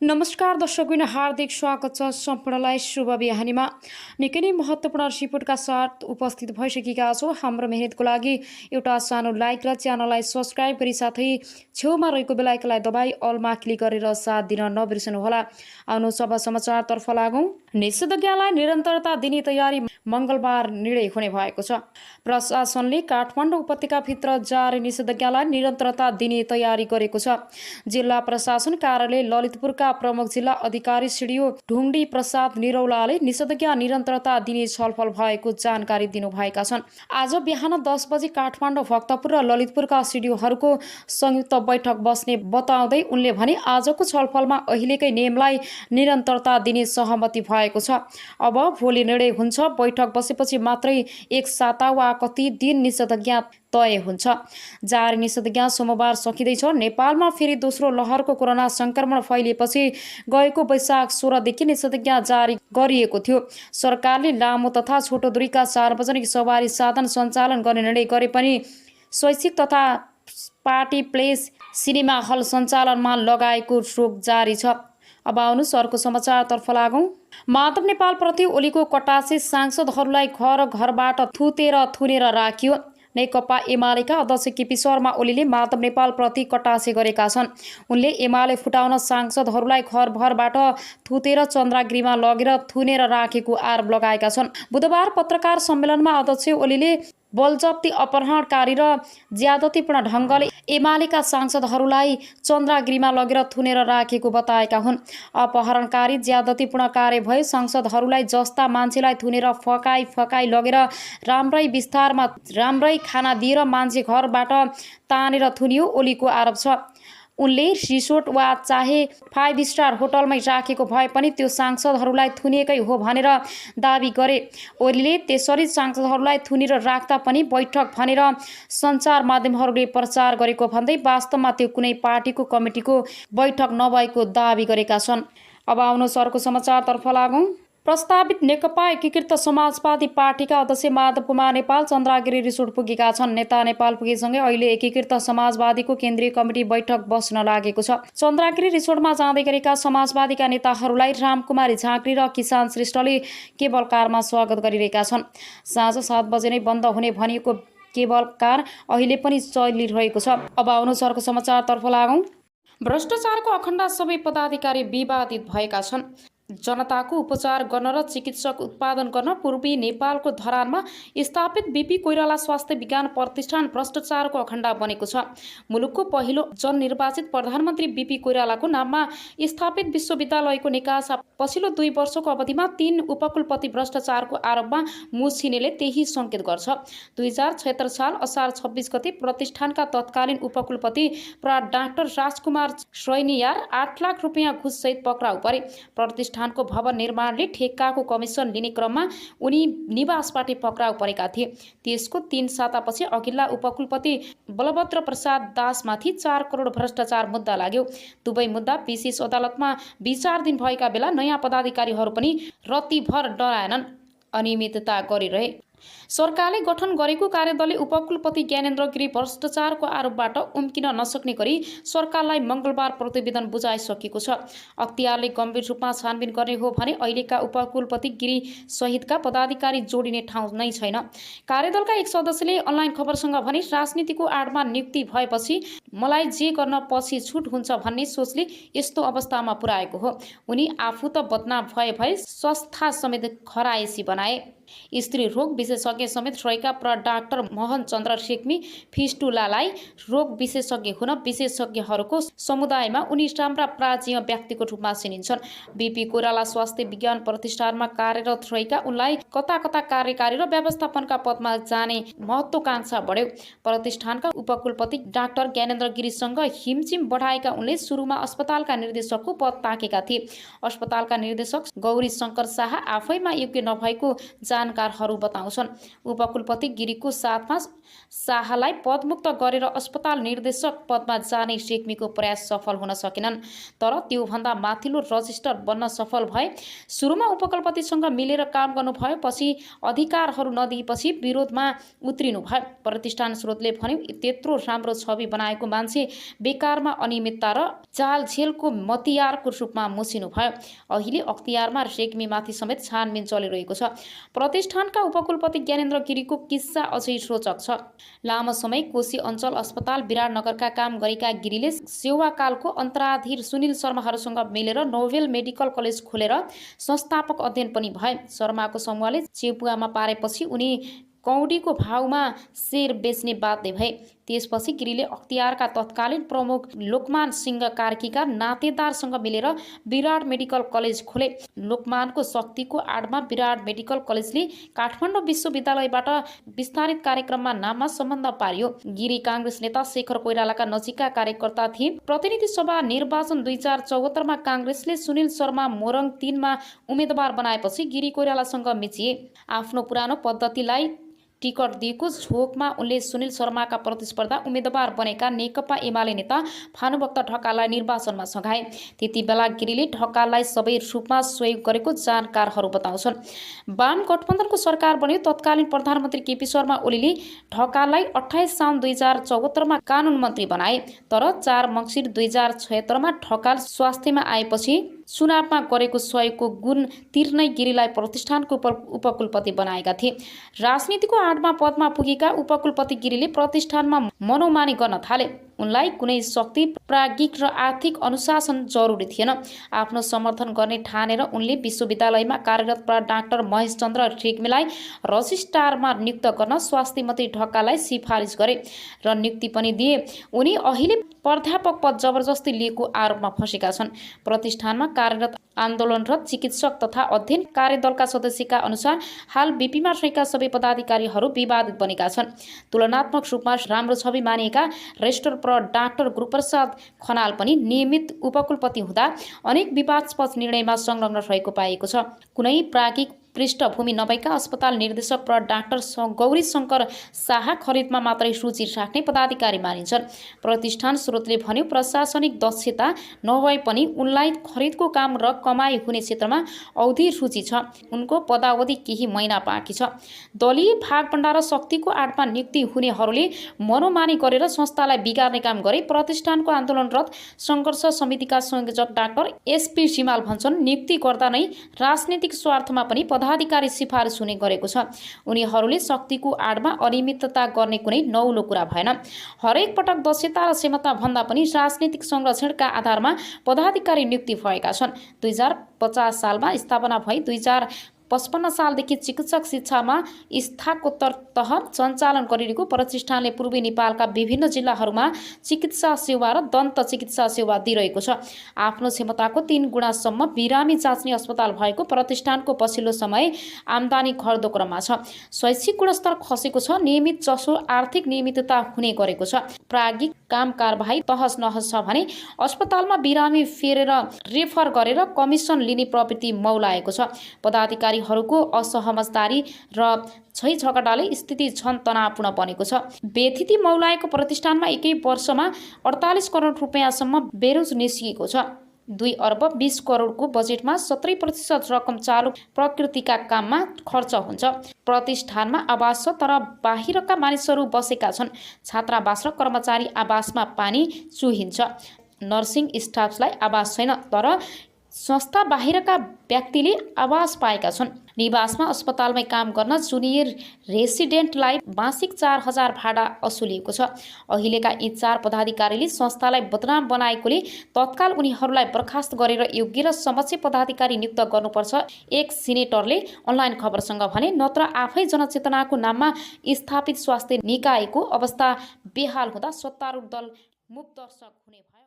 नमस्कार दर्शकबिन हार्दिक स्वागत छ। सम्पूर्णलाई शुभ बिहानीमा निकै नै महत्त्वपूर्ण रिपोर्टका साथ उपस्थित भइसकेका छौँ। हाम्रो मेहनतको लागि एउटा सानो लाइक र च्यानललाई सब्सक्राइब गरी साथै छेउमा रहेको बेल आइकनलाई दबाई अलमा क्लिक गरेर साथ दिन नबिर्सनुहोला। आउनु सब समाचारतर्फ लागौँ। निषेधाज्ञालाई निरन्तरता दिने तयारी मङ्गलबार निर्णय हुने भएको छ। प्रशासनले काठमाडौँ उपत्यकाभित्र जारी निषेधाज्ञालाई निरन्तरता दिने तयारी गरेको छ। जिल्ला प्रशासन कार्यालय ललितपुरका प्रमुख जिल्ला अधिकारी सिडिओ ढुङ्डी प्रसाद निरौलाले निषेधाज्ञा निरन्तरता दिने छलफल भएको जानकारी दिनुभएका छन्। आज बिहान 10 बजे काठमाडौँ, भक्तपुर र ललितपुरका सिडिओहरूको संयुक्त बैठक बस्ने बताउँदै उनले भने आजको छलफलमा अहिलेकै नियमलाई निरन्तरता दिने सहमति भएको छ। अब भोलि निर्णय हुन्छ। बैठक बसेपछि मात्रै एक साता वा कति दिन निषेधाज्ञा तय हुन्छ। जारी निषेधाज्ञा सोमबार सकिँदैछ। नेपालमा फेरि दोस्रो लहरको कोरोना संक्रमण फैलिएपछि गएको वैशाख 16 देखि निषेधाज्ञा जारी गरिएको थियो। सरकारले लामो तथा छोटो दूरीका सार्वजनिक सवारी साधन सञ्चालन गर्ने निर्णय गरे पनि शैक्षिक तथा पार्टी प्लेस, सिनेमा हल सञ्चालनमा लगाएको रोक जारी छ। अब आउनुहोस् अर्को समाचारतर्फ लागौँ। माधव नेपाल प्रति ओलीको कटासे सांसदहरूलाई घर घरबाट थुनेर राखियो। नेकपा एमालेका अध्यक्ष केपी शर्मा ओलीले माधव नेपाल प्रति कटासे गरेका छन्। उनले एमाले फुटाउन सांसदहरूलाई घरभरबाट थुतेर चन्द्रागिरीमा लगेर थुनेर राखेको आरोप लगाएका छन्। बुधबार पत्रकार सम्मेलनमा अध्यक्ष ओलीले बलजप्ती, अपहरणकारी र ज्यादतीपूर्ण ढङ्गले एमालेका सांसदहरूलाई चन्द्रागिरीमा लगेर थुनेर राखेको बताएका हुन्। अपहरणकारी, ज्यादतीपूर्ण कार्य भए सांसदहरूलाई जस्ता मान्छेलाई थुनेर फकाई लगेर राम्रै विस्तारमा राम्रै खाना दिएर मान्छे घरबाट तानेर थुनियो, ओलीको आरोप छ। उनले रिसोर्ट वा चाहे 5 स्टार होटलमै राखेको भए पनि त्यो सांसदहरूलाई थुनिएकै हो भनेर दाबी गरे। ओलीले त्यसरी सांसदहरूलाई थुनेर राख्दा पनि बैठक भनेर सञ्चार माध्यमहरूले प्रचार गरेको भन्दै वास्तवमा त्यो कुनै पार्टीको कमिटीको बैठक नभएको दाबी गरेका छन्। अब आउनुहोस् अर्को समाचारतर्फ लागौँ। प्रस्तावित नेकपा एकीकृत समाजवादी पार्टीका अध्यक्ष माधव कुमार नेपाल चन्द्रागिरी रिसोर्ट पुगेका छन्। नेता नेपाल पुगेसँगै अहिले एकीकृत समाजवादीको केन्द्रीय कमिटी बैठक बस्न लागेको छ। चन्द्रागिरी रिसोर्टमा जाँदै गरेका समाजवादीका नेताहरूलाई रामकुमारी झाँक्री र किसान श्रेष्ठले केबल कारमा स्वागत गरिरहेका छन्। साँझ 7 बजे नै बन्द हुने भनिएको केबल कार अहिले पनि चलिरहेको छ। अब आउनुहोस् अर्को समाचारतर्फ लागौँ। भ्रष्टाचारको अखण्ड सबै पदाधिकारी विवादित भएका छन्। जनताको उपचार गर्न र चिकित्सक उत्पादन गर्न पूर्वी नेपालको धरानमा स्थापित बीपी कोइराला स्वास्थ्य विज्ञान प्रतिष्ठान भ्रष्टाचारको अखण्ड बनेको छ। मुलुकको पहिलो जननिर्वाचित प्रधानमन्त्री बीपी कोइरालाको नाममा स्थापित विश्वविद्यालयको निकासा पछिल्लो 2 वर्षको अवधिमा 3 उपकुलपति भ्रष्टाचारको आरोपमा मुछिनेले त्यही सङ्केत गर्छ। 2076 साल असार 26 गते प्रतिष्ठानका तत्कालीन उपकुलपति प्रा डाक्टर राजकुमार श्रैनियार 8 लाख रुपियाँ घुससहित पक्राउ परे। प्रतिष्ठानको भवन निर्माणले ठेक्काको कमिसन लिने क्रममा उनी निवासबाट पक्राउ परेका थिए। त्यसको 3 सातापछि अघिल्ला उपकुलपति बलभद्र प्रसाद दासमाथि 4 करोड भ्रष्टाचार मुद्दा लाग्यो। दुवै मुद्दा विशेष अदालतमा विचाराधीन भएका बेला नयाँ पदाधिकारीहरू पनि रत्तीभर डराएनन्, अनियमितता गरिरहे। सरकारले गठन गरेको कार्यदलले उपकुलपति ज्ञानेन्द्र गिरी भ्रष्टाचारको आरोपबाट उम्किन नसक्ने गरी सरकारलाई मङ्गलबार प्रतिवेदन बुझाइसकेको छ। अख्तियारले गम्भीर रूपमा छानबिन गर्ने हो भने अहिलेका उपकुलपति गिरी सहितका पदाधिकारी जोडिने ठाउँ नै छैन। कार्यदलका एक सदस्यले अनलाइन खबरसँग भने राजनीतिको आडमा नियुक्ति भएपछि मलाई जे गर्न पछि छुट हुन्छ भन्ने सोचले यस्तो अवस्थामा पुर्याएको हो। उनी आफू त बदनाम भए संस्था समेत खराएसी बनाए। स्त्री रोग विशेषज्ञ समेत रहेका प्र डाक्टर मोहन चन्द्र रेग्मी फिस्टुलालाई रोग विशेषज्ञ हुन विशेषज्ञहरूको समुदायमा उनी राम्रा प्राचीन व्यक्तिको रूपमा चिनिन्छन्। बीपी कोइराला स्वास्थ्य विज्ञान प्रतिष्ठानमा कार्यरत रहेका उनलाई कता कार्यकारी र व्यवस्थापनका पदमा जाने महत्त्वाकांक्षा बढ्यो। प्रतिष्ठानका उपकुलपति डाक्टर ज्ञानेन्द्र गिरीसँग हिमचिम बढाएका उनले सुरुमा अस्पतालका निर्देशकको पद ताकेका थिए। अस्पतालका निर्देशक गौरी शङ्कर शाह आफैमा योग्य नभएको जानकारहरू बताउँछन्। उपकुलपति गिरीको साथमा शाहलाई पदमुक्त गरेर अस्पताल निर्देशक पदमा जाने रेग्मीको प्रयास सफल हुन सकेनन्। तर त्योभन्दा माथिल्लो रजिस्टर बन्न सफल भए। सुरुमा उपकुलपतिसँग मिलेर काम गर्नुभएपछि अधिकारहरू नदिएपछि विरोधमा उत्रिनु भयो। प्रतिष्ठान स्रोतले भन्यो, त्यत्रो राम्रो छवि बनाएको मान्छे बेकारमा अनियमितता र चालझेलको मतियारको रूपमा मुसिनु भयो। अहिले अख्तियारमा रेग्मीमाथि समेत छानबिन चलिरहेको छ। प्रतिष्ठानका उपकुलपति ज्ञानेन्द्र गिरीको किस्सा अझै रोचक छ। लामो समय कोशी अञ्चल अस्पताल विराटनगरका काम गरेका गिरीले सेवाकालको अन्तराधीर सुनिल शर्माहरूसँग मिलेर नोभेल मेडिकल कलेज खोलेर संस्थापक अध्ययन पनि भए। शर्माको समूहले चेपुवामा पारेपछि उनी कौडीको भावमा शेर बेच्ने बाध्य भए। त्यसपछि गिरीले अख्तियारका तत्कालीन प्रमुख लोकमान सिंह कार्कीका नातेदारसँग मिलेर विराट मेडिकल कलेज खोले। लोकमानको शक्तिको आडमा विराट मेडिकल कलेजले काठमाडौँ विश्वविद्यालयबाट विस्तारित कार्यक्रममा नाममा सम्बन्ध पार्यो। गिरी काङ्ग्रेस नेता शेखर कोइरालाका नजिकका कार्यकर्ता थिए। प्रतिनिधि सभा निर्वाचन 2074मा काङ्ग्रेसले सुनिल शर्मा मोरङ 3मा उम्मेदवार बनाएपछि गिरी कोइरालासँग मिचिए। आफ्नो पुरानो पद्धतिलाई टिकट दिएको झोकमा उनले सुनिल शर्माका प्रतिस्पर्धा उम्मेदवार बनेका नेकपा एमाले नेता भानुभक्त ढकाललाई निर्वाचनमा सघाए। त्यति बेला गिरीले ढकाललाई सबै रूपमा सहयोग गरेको जानकारहरू बताउँछन्। वाम गठबन्धनको सरकार बन्यो। तत्कालीन प्रधानमन्त्री केपी शर्मा ओलीले ढकाललाई 28 साउन 2074मा कानुन मन्त्री बनाए। तर 4 मङ्सिर 2076मा ढकाल स्वास्थ्यमा आएपछि चुनावमा गरेको सहयोगको गुण तिर्नै गिरीलाई प्रतिष्ठानको उपकुलपति बनाएका थिए। राजनीतिको आडमा पदमा पुगेका उपकुलपति गिरीले प्रतिष्ठानमा मनोमानी गर्न थाले। उनलाई कुनै शक्ति, प्राज्ञिक र आर्थिक अनुशासन जरुरी थिएन। आफ्नो समर्थन गर्ने ठानेर उनले विश्वविद्यालयमा कार्यरत डाक्टर महेश चन्द्र रेग्मीलाई रजिस्ट्रारमा नियुक्त गर्न स्वास्थ्य मन्त्री ढकाललाई सिफारिस गरे र नियुक्ति पनि दिए। उनी अहिले प्राध्यापक पद जबरजस्ती लिएको आरोपमा फँसेका छन्। प्रतिष्ठानमा कार्यरत आन्दोलनरत चिकित्सक तथा अध्ययन कार्यदलका सदस्यका अनुसार हाल बीपीमा रहेका सबै पदाधिकारीहरू विवादित बनेका छन्। तुलनात्मक रूपमा राम्रो छवि मानिएका रेजिस्ट्रार डाक्टर गुरुप्रसाद खनाल पनि नियमित उपकुलपति हुँदा अनेक विवादास्पद निर्णयमा संलग्न रहेको पाइएको छ। कुनै प्राज्ञिक पृष्ठभूमि नभएका अस्पताल निर्देशक डाक्टर गौरी शङ्कर शाह खरिदमा मात्रै रुचि राख्ने पदाधिकारी मानिन्छन्। प्रतिष्ठान स्रोतले भन्यो, प्रशासनिक दक्षता नभए पनि उनलाई खरिदको काम र कमाई हुने क्षेत्रमा औधी रुचि छ। उनको पदावधि केही महिना बाँकी छ। दलीय भागभण्डा र शक्तिको आडमा नियुक्ति हुनेहरूले मनोमानी गरेर संस्थालाई बिगार्ने काम गरे। प्रतिष्ठानको आन्दोलनरत सङ्घर्ष समितिका संयोजक डाक्टर एसपी सिमाल भन्छन्, नियुक्ति गर्दा नै राजनीतिक स्वार्थमा पनि पदाधिकारी सिफारिस हुने गरेको छ। उनीहरूले शक्तिको आडमा अनियमितता गर्ने कुनै नौलो कुरा भएन। हरेक पटक दक्षता र क्षमता भन्दा पनि राजनीतिक संरक्षणका आधारमा पदाधिकारी नियुक्ति भएका छन्। 2050 सालमा स्थापना भई 2055 सालदेखि चिकित्सक शिक्षामा स्नातकोत्तर तह सञ्चालन गरिरहेको प्रतिष्ठानले पूर्वी नेपालका विभिन्न जिल्लाहरूमा चिकित्सा सेवा र दन्त चिकित्सा सेवा दिइरहेको छ। आफ्नो क्षमताको 3 गुणासम्म बिरामी जाँच्ने अस्पताल भएको प्रतिष्ठानको पछिल्लो समय आम्दानी घट्दो क्रममा छ। शैक्षिक गुणस्तर खसेको छ। नियमित जसो आर्थिक नियमितता हुने गरेको छ। प्राज्ञिक काम कारबाही तहस नहस छ भने अस्पतालमा बिरामी फेरेर रेफर गरेर कमिसन लिने प्रवृत्ति मौलाएको छ। पदाधिकारीहरूको असहमतदारी र झैझगडाले स्थिति झन तनावपूर्ण बनेको छ। बेथिति मौलाएको प्रतिष्ठानमा एकै वर्षमा 48 करोड रुपियाँसम्म बेरोज निस्किएको छ। 2 अर्ब 20 करोडको बजेटमा 70% रकम चालु प्रकृतिका काममा खर्च हुन्छ। प्रतिष्ठानमा आवास छ तर बाहिरका मानिसहरू बसेका छन्। छात्रावास र कर्मचारी आवासमा पानी चुहिन्छ। नर्सिङ स्टाफलाई आवास छैन तर संस्था बाहिरका व्यक्तिले आवास पाएका छन्। निवासमा अस्पतालमै काम गर्न जुनियर रेसिडेन्टलाई मासिक 4000 भाडा असुलिएको छ। अहिलेका यी 4 पदाधिकारीले संस्थालाई बदनाम बनाएकोले तत्काल उनीहरूलाई बर्खास्त गरेर योग्य र समक्ष पदाधिकारी नियुक्त गर्नुपर्छ, एक सिनेटरले अनलाइन खबरसँग भने। नत्र आफै जनचेतनाको नाममा स्थापित स्वास्थ्य निकायको अवस्था बेहाल हुँदा सत्तारूढ दल मूक दर्शक हुने भयो।